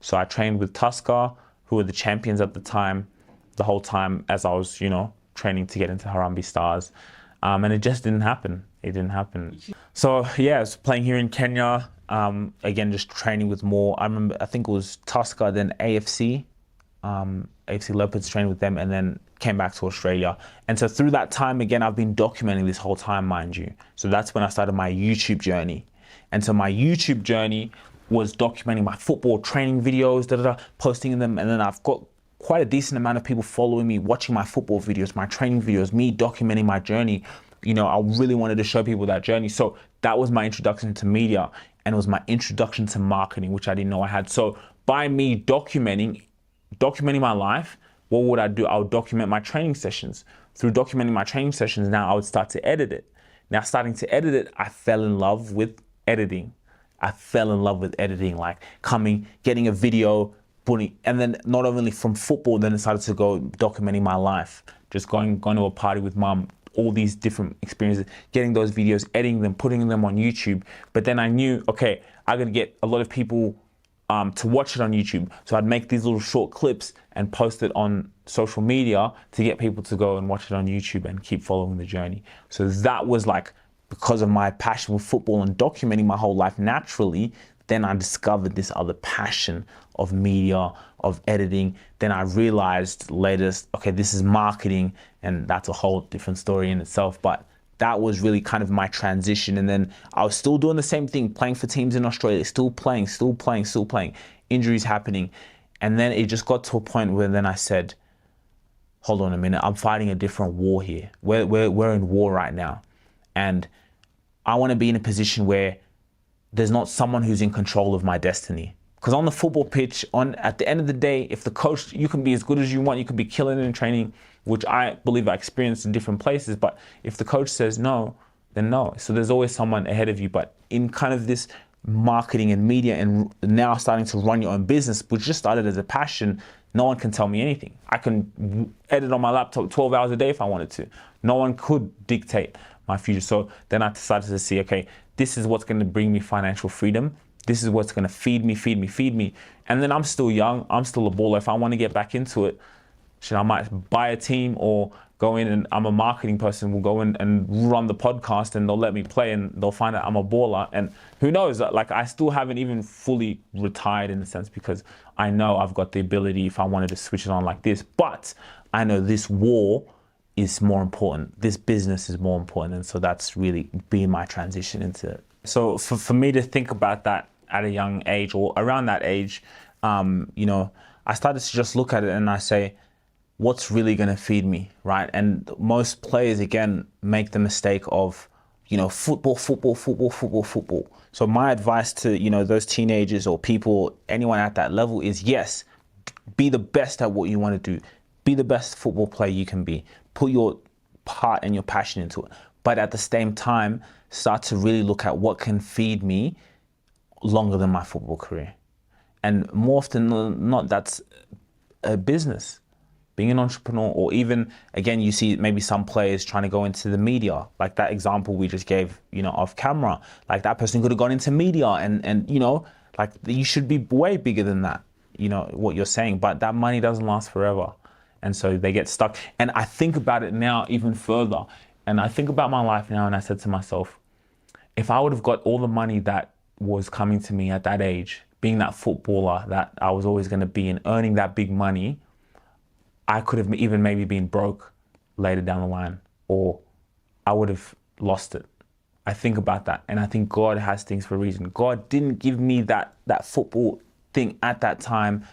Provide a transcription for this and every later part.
So I trained with Tusker, who were the champions at the time, the whole time as I was, training to get into Harambee Stars. And it just didn't happen. It didn't happen. So yeah, I was playing here in Kenya. Again, just training with more. I think it was Tusker, then AFC. AFC Leopards, trained with them, and then came back to Australia. And so through that time, again, I've been documenting this whole time, mind you. So that's when I started my YouTube journey. And so my YouTube journey was documenting my football training videos, posting them. And then I've got quite a decent amount of people following me, watching my football videos, my training videos, me documenting my journey. I really wanted to show people that journey. So that was my introduction to media, and it was my introduction to marketing, which I didn't know I had. So by me documenting my life, what would I do? I would document my training sessions. Through documenting my training sessions, now I would start to edit it. Now starting to edit it, I fell in love with editing. Like getting a video, and then not only from football, then I started to go documenting my life, just going to a party with mum, all these different experiences, getting those videos, editing them, putting them on YouTube. But then I knew, okay, I gotta get a lot of people to watch it on YouTube. So I'd make these little short clips and post it on social media to get people to go and watch it on YouTube and keep following the journey. So that was like, because of my passion with football and documenting my whole life naturally, then I discovered this other passion of media, of editing. Then I realized later, okay, this is marketing, and that's a whole different story in itself. But that was really kind of my transition. And then I was still doing the same thing, playing for teams in Australia, still playing, injuries happening. And then it just got to a point where then I said, hold on a minute, I'm fighting a different war here. We're in war right now. And I want to be in a position where there's not someone who's in control of my destiny. Because on the football pitch, at the end of the day, if the coach, you can be as good as you want, you can be killing it in training, which I believe I experienced in different places. But if the coach says no, then no. So there's always someone ahead of you. But in kind of this marketing and media, and now starting to run your own business, which just started as a passion, no one can tell me anything. I can edit on my laptop 12 hours a day if I wanted to. No one could dictate my future. So then I decided to see, okay, this is what's going to bring me financial freedom. This is what's going to feed me. And then I'm still young. I'm still a baller. If I want to get back into it, I might buy a team or go in, and I'm a marketing person, will go in and run the podcast, and they'll let me play, and they'll find out I'm a baller. And who knows, like, I still haven't even fully retired in a sense, because I know I've got the ability if I wanted to switch it on like this. But I know this war is more important. This business is more important. And so that's really been my transition into it. So for me to think about that at a young age, or around that age, I started to just look at it and I say, what's really going to feed me, right? And most players, again, make the mistake of, football. So my advice to, those teenagers or people, anyone at that level is, yes, be the best at what you want to do. Be the best football player you can be. Put your heart and your passion into it. But at the same time, start to really look at what can feed me longer than my football career. And more often than not, that's a business. Being an entrepreneur, or even, again, you see maybe some players trying to go into the media, like that example we just gave, off camera. Like that person could have gone into media and like you should be way bigger than that, what you're saying, but that money doesn't last forever. And so they get stuck. And I think about it now even further. And I think about my life now, and I said to myself, if I would have got all the money that was coming to me at that age, being that footballer that I was always going to be and earning that big money, I could have even maybe been broke later down the line, or I would have lost it. I think about that, and I think God has things for a reason. God didn't give me that football thing at that time,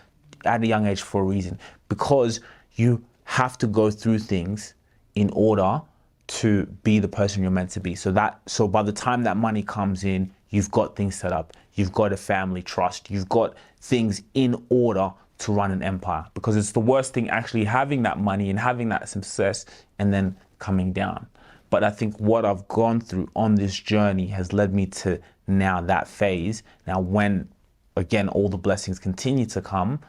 at a young age, for a reason, because you have to go through things in order to be the person you're meant to be. So by the time that money comes in, you've got things set up, you've got a family trust, you've got things in order to run an empire. Because it's the worst thing actually having that money and having that success and then coming down. But I think what I've gone through on this journey has led me to now that phase. Now when, again, all the blessings continue to come,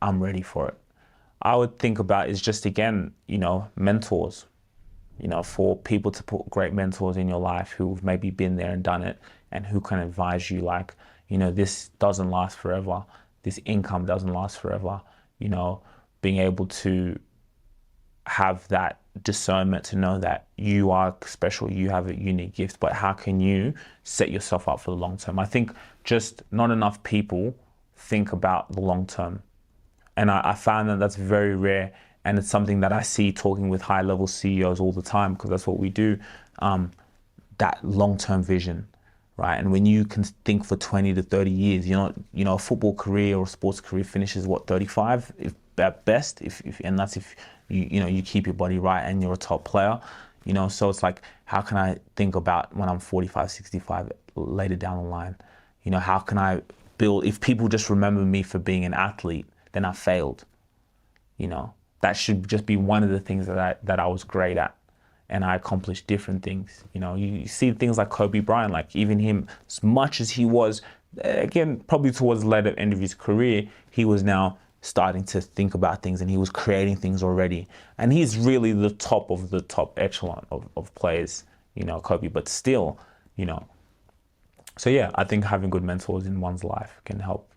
I'm ready for it. I would think about is just, again, mentors, for people to put great mentors in your life who've maybe been there and done it, and who can advise you like, this doesn't last forever. this income doesn't last forever. You know, being able to have that discernment to know that you are special, you have a unique gift, but how can you set yourself up for the long term? I think just not enough people think about the long term. And I found that that's very rare. And it's something that I see talking with high level CEOs all the time, because that's what we do, that long-term vision, right? And when you can think for 20 to 30 years, a football career or sports career finishes what, 35 if at best, and that's if you keep your body right and you're a top player, so it's like, how can I think about when I'm 45, 65 later down the line? How can I build, if people just remember me for being an athlete, then I failed. That should just be one of the things that I was great at, and I accomplished different things. You see things like Kobe Bryant, like even him, as much as he was, again, probably towards the later end of his career, he was now starting to think about things, and he was creating things already. And he's really the top of the top echelon of players, Kobe, but still, So yeah, I think having good mentors in one's life can help